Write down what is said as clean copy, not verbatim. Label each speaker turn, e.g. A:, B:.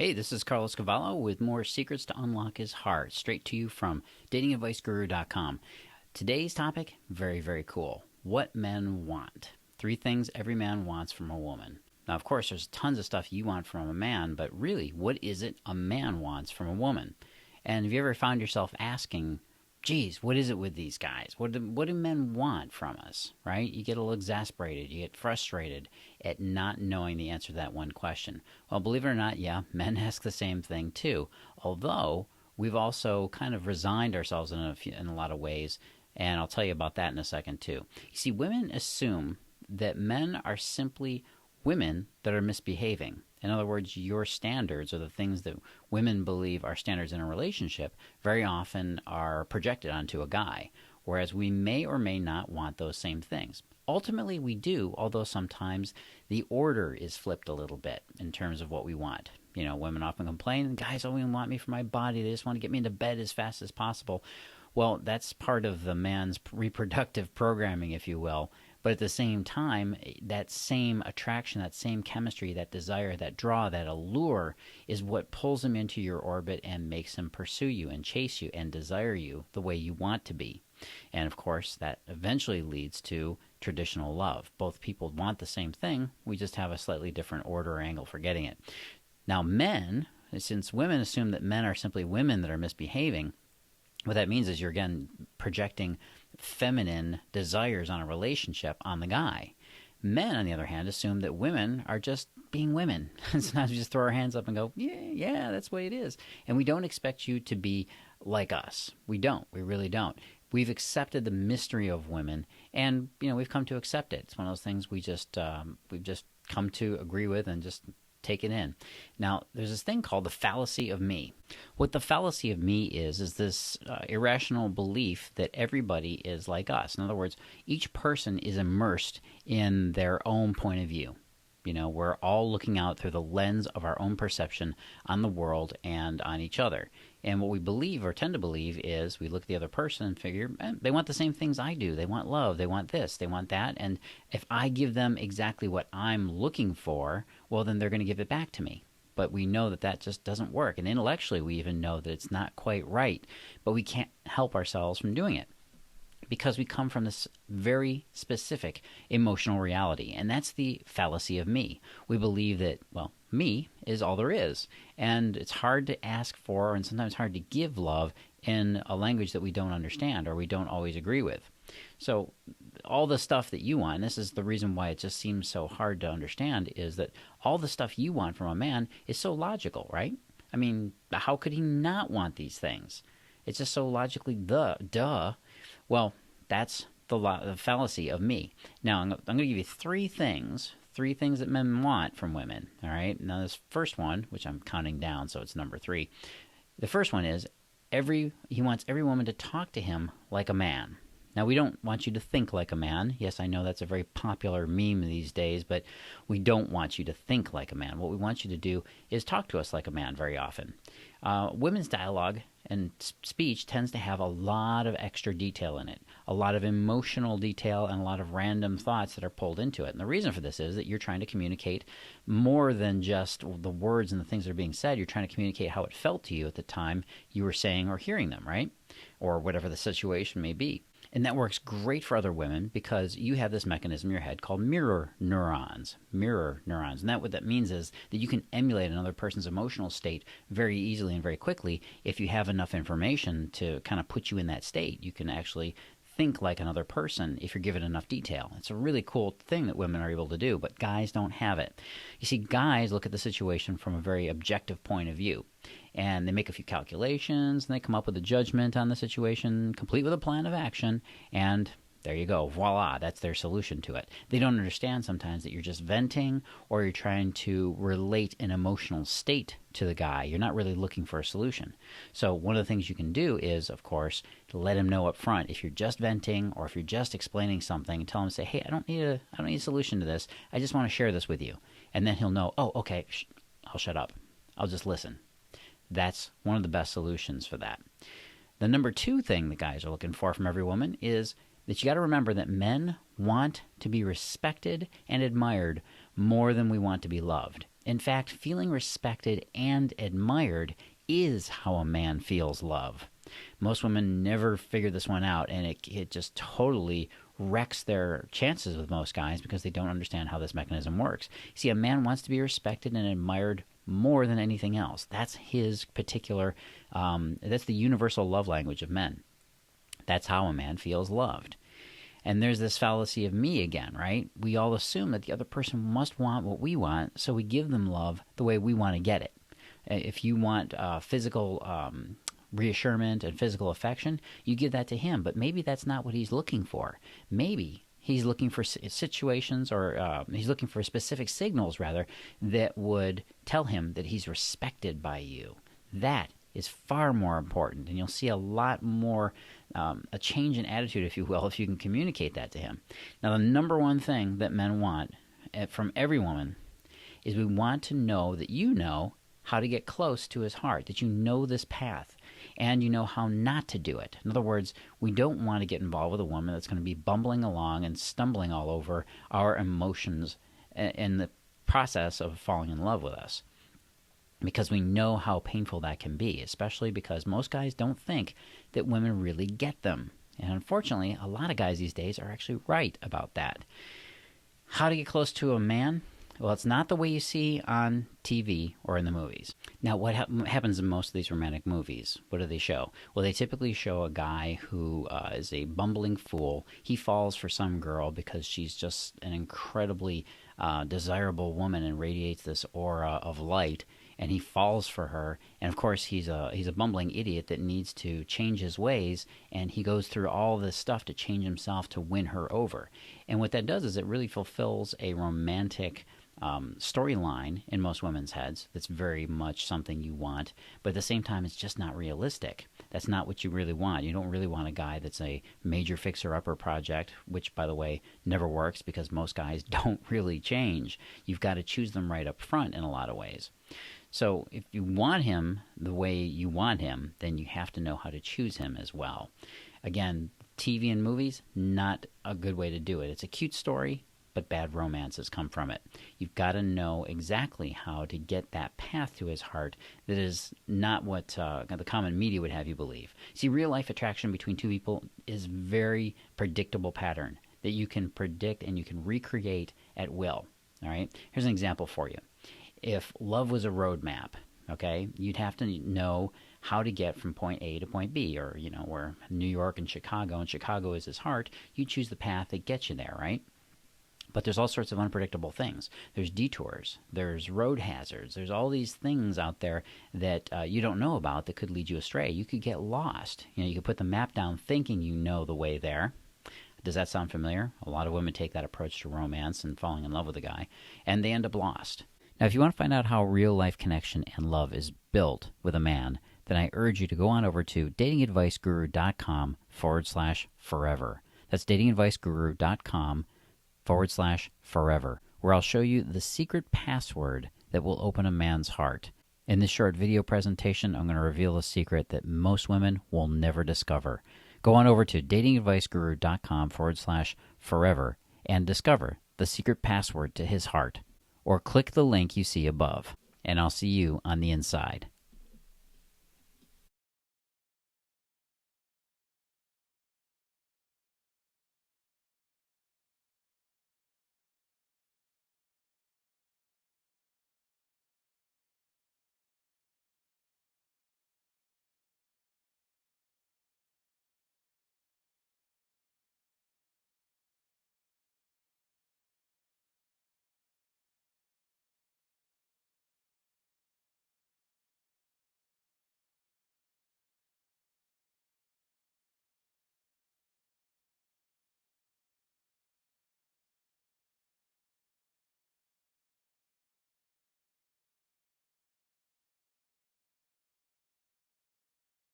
A: Hey, this is Carlos Cavallo with more secrets to unlock his heart, straight to you from datingadviceguru.com. Today's topic, very, very cool. What men want. 3 things every man wants from a woman. Now, of course, there's tons of stuff you want from a man, but really, what is it a man wants from a woman? And have you ever found yourself asking, geez, what is it with these guys? What do men want from us, right? You get a little exasperated. You get frustrated at not knowing the answer to that one question. Well, believe it or not, yeah, men ask the same thing too. Although, we've also kind of resigned ourselves in a lot of ways, and I'll tell you about that in a second too. You see, women assume that men are simply women that are misbehaving. In other words, your standards, or the things that women believe are standards in a relationship, very often are projected onto a guy, whereas we may or may not want those same things. Ultimately, we do, although sometimes the order is flipped a little bit in terms of what we want. You know, women often complain, guys only want me for my body, they just want to get me into bed as fast as possible. Well, that's part of the man's reproductive programming, if you will. But at the same time, that same attraction, that same chemistry, that desire, that draw, that allure is what pulls him into your orbit and makes him pursue you and chase you and desire you the way you want to be. And of course, that eventually leads to traditional love. Both people want the same thing, we just have a slightly different order or angle for getting it. Now, men, since women assume that men are simply women that are misbehaving, what that means is you're, again, projecting feminine desires on a relationship on the guy. Men, on the other hand, assume that women are just being women. Sometimes we just throw our hands up and go, yeah, that's the way it is. And we don't expect you to be like us. We don't. We really don't. We've accepted the mystery of women, and we've come to accept it. It's one of those things we've just come to agree with and just take it in. Now, there's this thing called the fallacy of me. What the fallacy of me is this irrational belief that everybody is like us. In other words, each person is immersed in their own point of view. We're all looking out through the lens of our own perception on the world and on each other. And what we believe or tend to believe is we look at the other person and figure, they want the same things I do. They want love. They want this. They want that. And if I give them exactly what I'm looking for, well, then they're going to give it back to me. But we know that that just doesn't work. And intellectually, we even know that it's not quite right. But we can't help ourselves from doing it, because we come from this very specific emotional reality, and that's the fallacy of me. We believe that, well, me is all there is, and it's hard to ask for and sometimes hard to give love in a language that we don't understand or we don't always agree with. So all the stuff that you want, and this is the reason why it just seems so hard to understand, is that all the stuff you want from a man is so logical, right? I mean, how could he not want these things? It's just so logically duh. Well, that's the fallacy of me. Now, I'm going to give you three things that men want from women, all right? Now, this first one, which I'm counting down, so it's number 3. The first one is he wants every woman to talk to him like a man. Now, we don't want you to think like a man. Yes, I know that's a very popular meme these days, but we don't want you to think like a man. What we want you to do is talk to us like a man very often. Women's dialogue and speech tends to have a lot of extra detail in it, a lot of emotional detail and a lot of random thoughts that are pulled into it. And the reason for this is that you're trying to communicate more than just the words and the things that are being said. You're trying to communicate how it felt to you at the time you were saying or hearing them, right? Or whatever the situation may be. And that works great for other women because you have this mechanism in your head called mirror neurons. And what that means is that you can emulate another person's emotional state very easily and very quickly if you have enough information to kind of put you in that state. You can actually think like another person if you're given enough detail. It's a really cool thing that women are able to do, but guys don't have it. You see, guys look at the situation from a very objective point of view, and they make a few calculations, and they come up with a judgment on the situation, complete with a plan of action, and there you go. Voila, that's their solution to it. They don't understand sometimes that you're just venting or you're trying to relate an emotional state to the guy. You're not really looking for a solution. So one of the things you can do is, of course, to let him know up front. If you're just venting or if you're just explaining something, tell him, say, hey, I don't need a solution to this. I just want to share this with you. And then he'll know, oh, okay, I'll shut up. I'll just listen. That's one of the best solutions for that. The number 2 thing that guys are looking for from every woman is that you got to remember that men want to be respected and admired more than we want to be loved. In fact, feeling respected and admired is how a man feels love. Most women never figure this one out, and it just totally wrecks their chances with most guys because they don't understand how this mechanism works. See, a man wants to be respected and admired more than anything else. That's his particular, that's the universal love language of men. That's how a man feels loved. And there's this fallacy of me again, right? We all assume that the other person must want what we want, so we give them love the way we want to get it. If you want physical reassurance and physical affection, you give that to him, but maybe that's not what he's looking for. Maybe he's looking for situations or he's looking for specific signals, rather, that would tell him that he's respected by you. That is far more important, and you'll see a lot more, a change in attitude, if you will, if you can communicate that to him. Now, the number one thing that men want from every woman is we want to know that you know how to get close to his heart, that you know this path, and you know how not to do it. In other words, we don't want to get involved with a woman that's going to be bumbling along and stumbling all over our emotions in the process of falling in love with us, because we know how painful that can be, especially because most guys don't think that women really get them. And unfortunately, a lot of guys these days are actually right about that. How to get close to a man? Well, it's not the way you see on TV or in the movies. Now, what happens in most of these romantic movies? What do they show? Well, they typically show a guy who is a bumbling fool. He falls for some girl because she's just an incredibly desirable woman and radiates this aura of light, and he falls for her. And of course, he's a bumbling idiot that needs to change his ways, and he goes through all this stuff to change himself to win her over. And what that does is it really fulfills a romantic storyline in most women's heads. That's very much something you want, but at the same time, it's just not realistic. That's not what you really want. You don't really want a guy that's a major fixer-upper project, which, by the way, never works because most guys don't really change. You've got to choose them right up front in a lot of ways. So if you want him the way you want him, then you have to know how to choose him as well. Again, TV and movies, not a good way to do it. It's a cute story, but bad romances come from it. You've got to know exactly how to get that path to his heart that is not what the common media would have you believe. See, real-life attraction between two people is very predictable pattern that you can predict and you can recreate at will. All right? Here's an example for you. If love was a road map, okay, you'd have to know how to get from point A to point B, or, you know, where New York and Chicago is his heart, you choose the path that gets you there, right? But there's all sorts of unpredictable things. There's detours. There's road hazards. There's all these things out there that you don't know about that could lead you astray. You could get lost. You know, you could put the map down thinking you know the way there. Does that sound familiar? A lot of women take that approach to romance and falling in love with a guy, and they end up lost. Now, if you want to find out how real-life connection and love is built with a man, then I urge you to go on over to datingadviceguru.com/forever. That's datingadviceguru.com/forever, where I'll show you the secret password that will open a man's heart. In this short video presentation, I'm going to reveal a secret that most women will never discover. Go on over to datingadviceguru.com/forever and discover the secret password to his heart. Or click the link you see above, and I'll see you on the inside.